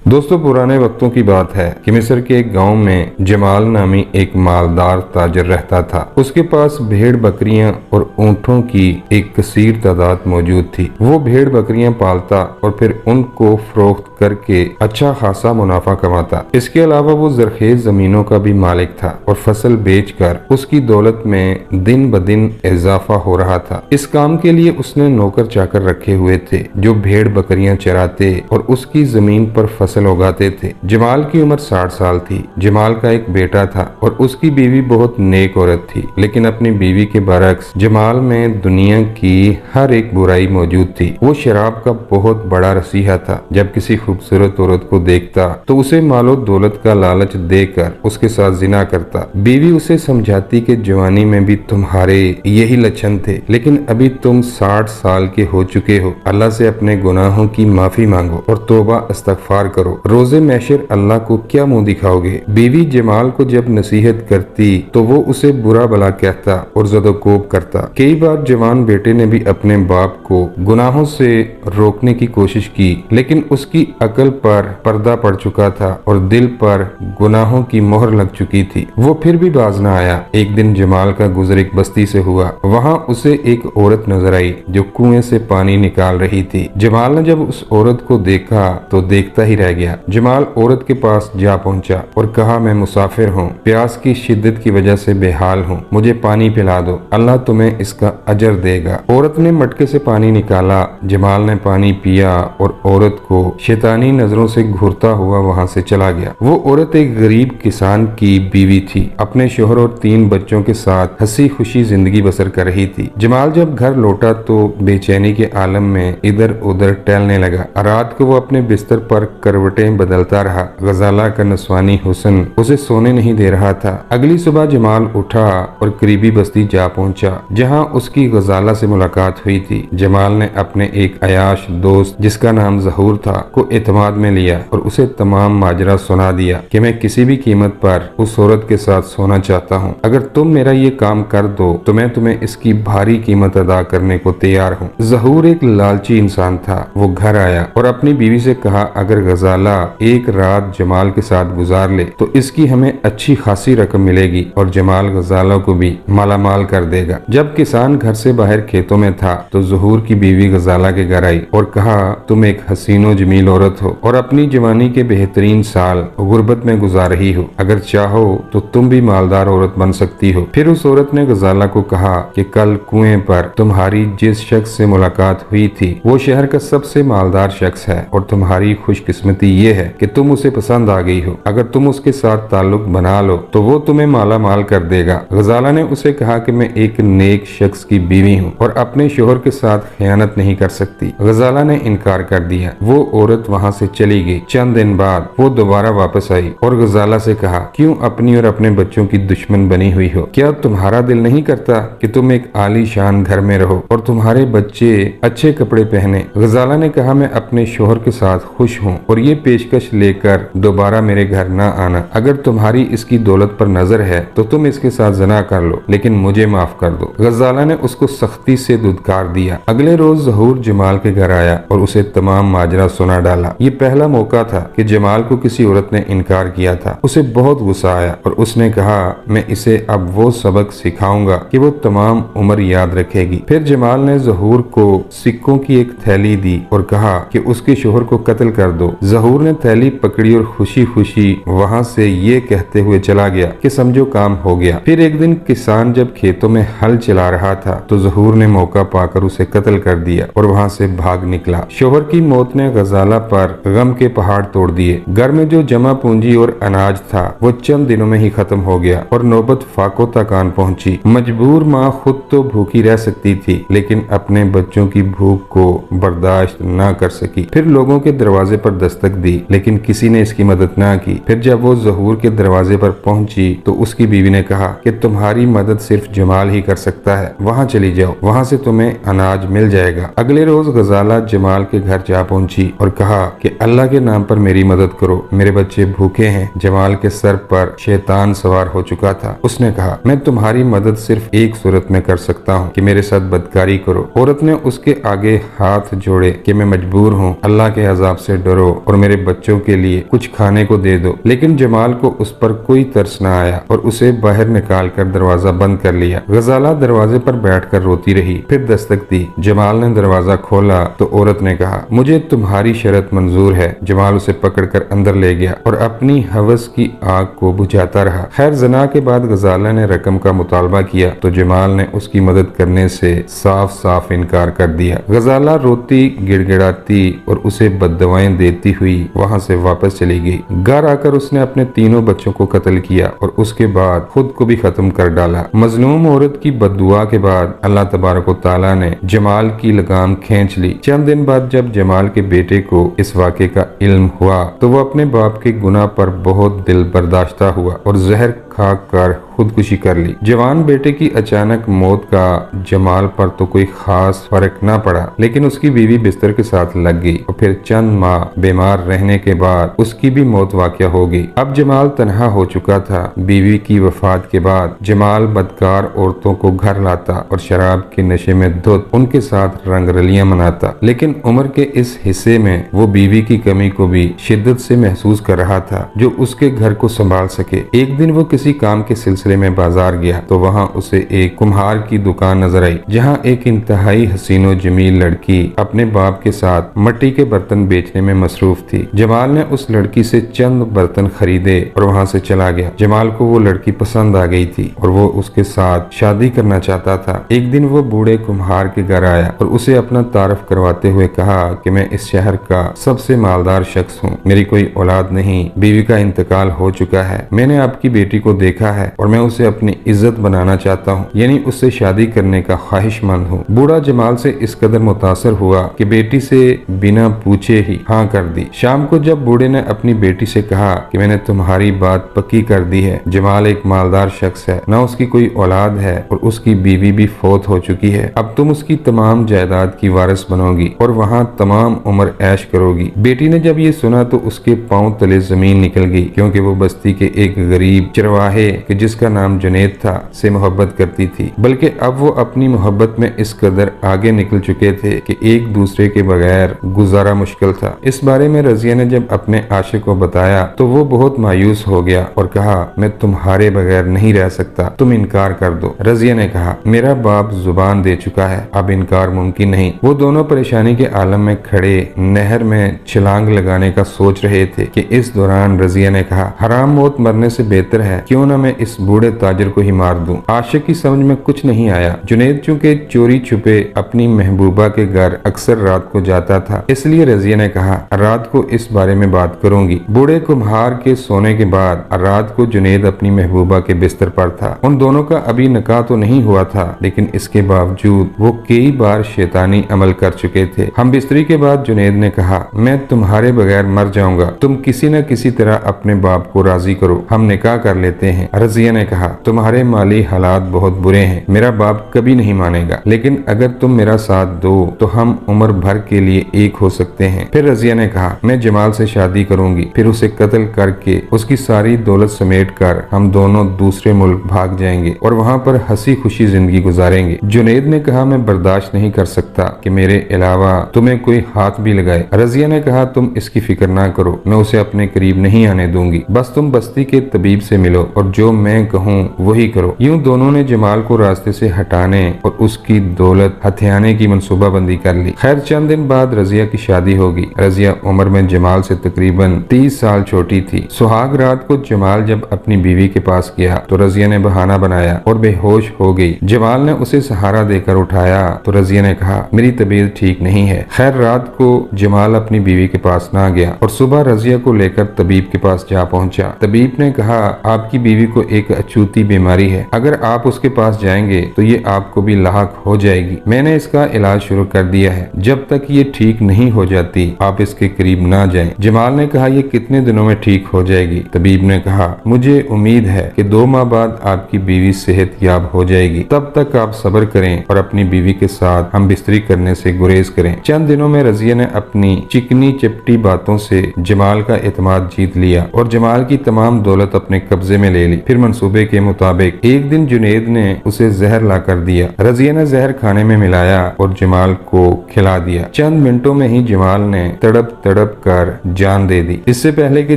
दोस्तों, पुराने वक्तों की बात है कि मिस्र के एक गांव में जमाल नामी एक मालदार ताजर रहता था। उसके पास भेड़ बकरियां और ऊंटों की एक कसीर तादाद मौजूद थी। वो भेड़ बकरियां पालता और फिर उनको फरोख्त करके अच्छा खासा मुनाफा कमाता। इसके अलावा वो जरखेज जमीनों का भी मालिक था और फसल बेचकर उसकी दौलत में दिन ब दिन इजाफा हो रहा था। इस काम के लिए उसने नौकर चाकर रखे हुए थे जो भेड़ बकरियां चराते और उसकी जमीन पर फसल उगाते थे। जमाल की उम्र 60 साल थी। जमाल का एक बेटा था और उसकी बीवी बहुत नेक औरत थी, लेकिन अपनी बीवी के बरक्स जमाल में दुनिया की हर एक बुराई मौजूद थी। वो शराब का बहुत बड़ा रसीहा था। जब किसी खूबसूरत औरत को देखता तो उसे मालो दौलत का लालच देकर उसके साथ जिना करता। बीवी उसे समझाती कि जवानी में भी तुम्हारे यही लक्षण थे, लेकिन अभी तुम 60 साल के हो चुके हो। अल्लाह से अपने गुनाहों की माफी मांगो और तौबा इस्तगफार करो। रोजे महशर अल्लाह को क्या मुंह दिखाओगे। बीवी जमाल को जब नसीहत करती तो वो उसे बुरा भला कहता और ज़दोकोब करता। कई बार जवान बेटे ने भी अपने बाप को गुनाहों से रोकने की कोशिश की, लेकिन उसकी अकल पर पर्दा पड़ चुका था और दिल पर गुनाहों की मोहर लग चुकी थी। वो फिर भी बाज न आया। एक दिन जमाल का गुजर एक बस्ती से हुआ। वहाँ उसे एक औरत नजर आई जो कुएं से पानी निकाल रही थी। जमाल ने जब उस औरत को देखा तो देखता ही रह गया। जमाल औरत के पास जा पहुंचा और कहा, मैं मुसाफिर हूँ, प्यास की शिद्दत की वजह से बेहाल हूँ, मुझे पानी पिला दो, अल्लाह तुम्हें इसका अजर देगा। औरत ने मटके से पानी निकाला। जमाल ने पानी पिया और औरत को शैतानी नजरों से घूरता हुआ वहाँ से चला गया। वो औरत एक गरीब किसान की बीवी थी। अपने शोहर और 3 बच्चों के साथ हंसी खुशी जिंदगी बसर कर रही थी। जमाल जब घर लौटा तो बेचैनी के आलम में इधर उधर टहलने लगा। रात को वो अपने बिस्तर पर करवटें बदलता रहा। गजाला का नस्वानी हुस्न उसे सोने नहीं दे रहा था। अगली सुबह जमाल उठा और करीबी बस्ती जा पहुंचा, जहां उसकी गजाला से मुलाकात हुई थी। जमाल ने अपने एक अयाश दोस्त जिसका नाम जहूर था को एतमाद में लिया और उसे तमाम माजरा सुना दिया कि मैं किसी भी कीमत पर उस औरत के साथ सोना चाहता हूँ। अगर तुम मेरा ये काम कर दो तो मैं तुम्हें इसकी भारी कीमत अदा करने को तैयार हूँ। जहूर एक लालची इंसान था। वो घर आया और अपनी बीवी से कहा, अगर गजाला एक रात जमाल के साथ गुजार ले तो इसकी हमें अच्छी खासी रकम मिलेगी और जमाल गजाला को भी मालामाल कर देगा। जब किसान घर से बाहर खेतों में था तो जहूर की बीवी गजाला के घर आई और कहा, तुम एक हसीनो जमील औरत हो और अपनी जवानी के बेहतरीन साल गुर्बत में गुजार रही हो। अगर चाहो तो तुम भी मालदार औरत बन सकती हो। फिर उस औरत ने गजाला को कहा कि कल कुएं पर तुम्हारी जिस शख्स से मुलाकात हुई थी वो शहर का सबसे मालदार शख्स है और तुम्हारी खुशकिस्मती ये है कि तुम उसे पसंद आ गई हो। अगर तुम उसके साथ ताल्लुक बना लो तो वो तुम्हें माला माल कर देगा। गजाला ने उसे कहा कि मैं एक नेक शख्स की बीवी हूँ और अपने शोहर के साथ खयानत नहीं कर सकती। गजाला ने इनकार कर दिया। वो औरत वहाँ से चली गई। चंद दिन बाद वो दोबारा वापस आई और गजाला से कहा, क्यों अपनी और अपने बच्चों की दुश्मन बनी हुई हो? क्या तुम्हारा दिल नहीं करता कि तुम एक आलीशान घर में रहो और तुम्हारे बच्चे अच्छे कपड़े पहने? गजाला ने कहा, मैं अपने शोहर के साथ खुश हूँ और ये पेशकश लेकर दोबारा मेरे घर न आना। अगर तुम्हारी इसकी दौलत पर नजर है तो तुम इसके साथ जना कर लो, लेकिन मुझे माफ कर दो। गजाला ने उसको सख्ती से दुदकार दिया। अगले रोज जहूर जमाल के घर आया और उसे तमाम माजरा सुना डाला। ये पहला मौका था कि जमाल को किसी औरत ने इनकार किया था। उसे बहुत गुस्सा आया और उसने कहा, मैं इसे अब वो सबक सिखाऊंगा कि वो तमाम उम्र याद रखेगी। फिर जमाल ने जहूर को सिक्कों की एक थैली दी और कहा कि उसके शोहर को कत्ल कर दो। जहूर ने थैली पकड़ी और खुशी खुशी वहाँ से ये कहते हुए चला गया कि समझो काम हो गया। फिर एक दिन किसान जब खेतों में हल चला रहा था तो जहूर ने मौका पाकर उसे कत्ल कर दिया और वहाँ से भाग निकला। शोहर की मौत ने गजाला पर गम के पहाड़ तोड़ दिए। घर में जो जमा पूंजी और अनाज था वो चंद दिनों में ही खत्म हो गया और नौबत फाकों तक आन पहुंची। मजबूर माँ खुद तो भूखी रह सकती थी, लेकिन अपने बच्चों की भूख को बर्दाश्त न कर सकी। फिर लोगों के दरवाजे पर दस्तक दी, लेकिन किसी ने इसकी मदद न की। फिर जब वो जहूर के दरवाजे पर पहुंची तो उसकी बीवी ने कहा कि तुम्हारी मदद सिर्फ जमाल ही कर सकता है, वहाँ चली जाओ, वहाँ से तुम्हें अनाज मिल जाएगा। अगले रोज गजाला जमाल के घर जा पहुंची और कहा कि अल्लाह के नाम पर मेरी मदद करो, मेरे बच्चे भूखे हैं। जमाल के सर पर शैतान सवार हो चुका था। उसने कहा, मैं तुम्हारी मदद सिर्फ एक सूरत में कर सकता हूँ कि मेरे साथ बदकारी करो। औरत ने उसके आगे हाथ जोड़े कि मैं मजबूर हूँ, अल्लाह के अजाब से डरो और मेरे बच्चों के लिए कुछ खाने को दे दो। लेकिन जमाल को उस पर कोई तरस न आया और उसे बाहर निकाल कर दरवाजा बंद कर लिया। गजाला दरवाजे पर बैठकर रोती रही। फिर दस्तक दी। जमाल ने दरवाजा खोला तो औरत ने कहा, मुझे तुम्हारी शर्त मंजूर है। जमाल उसे पकड़कर अंदर ले गया और अपनी हवस की आग को बुझाता रहा। खैर जना के बाद गजाला ने रकम का मुतालबा किया तो जमाल ने उसकी मदद करने से साफ साफ इनकार कर दिया। गजाला रोती गिड़गिड़ाती और उसे बद्दुआएं देती हुई वहां से वापस चली गई। घर आकर उसने अपने तीनों बच्चों को कत्ल किया और उसके बाद खुद को भी खत्म कर डाला। मजलूम औरत की बद्दुआ के बाद अल्लाह तबारक व तआला ने जमाल की लगाम खींच ली। चंद दिन बाद जब जमाल के बेटे को इस वाक़े का इल्म हुआ तो वो अपने बाप के गुनाह पर बहुत दिल बर्दाश्ता हुआ और जहर खाक कर खुदकुशी कर ली। जवान बेटे की अचानक मौत का जमाल पर तो कोई खास फर्क ना पड़ा, लेकिन उसकी बीवी बिस्तर के साथ लग गई और फिर चंद माह बीमार रहने के बाद उसकी भी मौत वाक़या हो गई। अब जमाल तन्हा हो चुका था। बीवी की वफात के बाद जमाल बदकार औरतों को घर लाता और शराब के नशे में धुत उनके साथ रंगरलियां मनाता। लेकिन उम्र के इस हिस्से में वो बीवी की कमी को भी शिद्दत से महसूस कर रहा था जो उसके घर को संभाल सके। एक दिन वो किसी काम के सिलसिले में बाजार गया तो वहाँ उसे एक कुम्हार की दुकान नजर आई जहाँ एक इंतहाई हसीनो जमील लड़की अपने बाप के साथ मिट्टी के बर्तन बेचने में मसरूफ थी। जमाल ने उस लड़की से चंद बर्तन खरीदे और वहाँ से चला गया। जमाल को वो लड़की पसंद आ गई थी और वो उसके साथ शादी करना चाहता था। एक दिन वो बूढ़े कुम्हार के घर आया और उसे अपना तारफ करवाते हुए कहा कि मैं इस शहर का सबसे मालदार शख्स हूँ। मेरी कोई औलाद नहीं, बीवी का इंतकाल हो चुका है। मैंने आपकी बेटी को देखा है और मैं उसे अपनी इज्जत बनाना चाहता हूँ, यानी उससे शादी करने का ख्वाहिशमंद हूँ। बूढ़ा जमाल से इस कदर मुतासर हुआ कि बेटी से बिना पूछे ही हाँ कर दी। शाम को जब बूढ़े ने अपनी बेटी से कहा कि मैंने तुम्हारी बात पक्की कर दी है, जमाल एक मालदार शख्स है, ना उसकी कोई औलाद है और उसकी बीवी भी फौत हो चुकी है। अब तुम उसकी तमाम जायदाद की वारिस बनोगी और वहाँ तमाम उम्र ऐश करोगी। बेटी ने जब ये सुना तो उसके पांव तले जमीन निकल गई, क्योंकि वो बस्ती के एक गरीब चरवाहे कि जिसका नाम जुनैद था से मोहब्बत करती थी। बल्कि अब वो अपनी मोहब्बत में इस कदर आगे निकल चुके थे कि एक दूसरे के बगैर गुजारा मुश्किल था। इस बारे में रजिया ने जब अपने आशिक को बताया तो वो बहुत मायूस हो गया और कहा, मैं तुम्हारे बगैर नहीं रह सकता, तुम इनकार कर दो। रजिया ने कहा, मेरा बाप जुबान दे चुका है, अब इनकार मुमकिन नहीं। वो दोनों परेशानी के आलम में खड़े नहर में छलांग लगाने का सोच रहे थे कि इस दौरान रजिया ने कहा, हराम मौत मरने से बेहतर है, क्यों ना मैं इस बूढ़े ताजिर को ही मार दूं। आशिक की समझ में कुछ नहीं आया। जुनैद चूंकि चोरी छुपे अपनी महबूबा के घर अक्सर रात को जाता था, इसलिए रजिया ने कहा, रात को इस बारे में बात करूंगी। बूढ़े कुम्हार के सोने के बाद रात को जुनैद अपनी महबूबा के बिस्तर पर था। उन दोनों का अभी निकाह तो नहीं हुआ था, लेकिन इसके बावजूद वो कई बार शैतानी अमल कर चुके थे। हम बिस्तरी के बाद जुनैद ने कहा, मैं तुम्हारे बगैर मर जाऊंगा, तुम किसी न किसी तरह अपने बाप को राजी करो, हम निकाह कर लेते हैं। रजिया ने कहा, तुम्हारे माली हालात बहुत बुरे हैं, मेरा बाप कभी नहीं मानेगा, लेकिन अगर तुम मेरा साथ दो तो हम उम्र भर के लिए एक हो सकते हैं। फिर रजिया ने कहा, मैं जमाल से शादी करूंगी, फिर उसे कत्ल करके उसकी सारी दौलत समेट कर हम दोनों दूसरे मुल्क भाग जाएंगे और वहाँ पर हंसी खुशी जिंदगी गुजारेंगे। जुनैद ने कहा, मैं बर्दाश्त नहीं कर सकता कि मेरे अलावा तुम्हें कोई हाथ भी लगाए। रजिया ने कहा, तुम इसकी फिक्र ना करो, मैं उसे अपने करीब नहीं आने दूंगी, बस तुम बस्ती के तबीब से मिलो और जो मैं कहूँ वही करो। यूं दोनों ने जमाल को रास्ते से हटाने और उसकी दौलत हथियाने की मंसूबाबंदी कर ली। खैर चंद दिन बाद रजिया की शादी होगी। रजिया उम्र में जमाल से तकरीबन 30 साल छोटी थी। सुहाग रात को जमाल जब अपनी बीवी के पास गया तो रजिया ने बहाना बनाया और बेहोश हो गई। जमाल ने उसे सहारा देकर उठाया तो रजिया ने कहा, मेरी तबीयत ठीक नहीं है। खैर रात को जमाल अपनी बीवी के पास ना गया और सुबह रजिया को लेकर तबीब के पास जा पहुंचा। तबीब ने कहा, आपकी बीवी को एक अछूती बीमारी है, अगर आप उसके पास जाएंगे तो ये आपको भी लाहक हो जाएगी। मैंने इसका इलाज शुरू कर दिया है, जब तक ये ठीक नहीं हो जाती आप इसके करीब ना जाएं। जमाल ने कहा, ये कितने दिनों में ठीक हो जाएगी? तबीब ने कहा, मुझे उम्मीद है कि 2 माह बाद आपकी बीवी सेहत याब हो जाएगी, तब तक आप सब्र करें और अपनी बीवी के साथ हम बिस्तरी करने से गुरेज करें। चंद दिनों में रजिया ने अपनी चिकनी चपटी बातों से जमाल का एतमाद जीत लिया और जमाल की तमाम दौलत अपने कब्जे में ले ली। फिर मंसूबा मंसूबे के मुताबिक एक दिन जुनेद ने उसे जहर ला कर दिया। रजिया ने जहर खाने में मिलाया और जमाल को खिला दिया। चंद मिनटों में ही जमाल ने तड़प तड़प कर जान दे दी। इससे पहले कि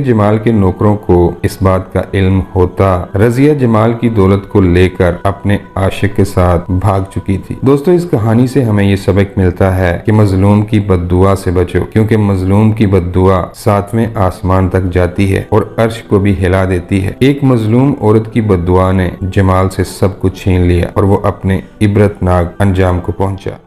जमाल के नौकरों को इस बात का इल्म होता, रजिया जमाल की दौलत को लेकर अपने आशिक के साथ भाग चुकी थी। दोस्तों, इस कहानी से हमें ये सबक मिलता है कि मजलूम की बद्दुआ से बचो, क्योंकि मजलूम की बद्दुआ सातवें आसमान तक जाती है और अर्श को भी हिला देती है। एक मजलूम औरत की बद्दुआ ने जमाल से सब कुछ छीन लिया और वो अपने इबरतनाक अंजाम को पहुंचा।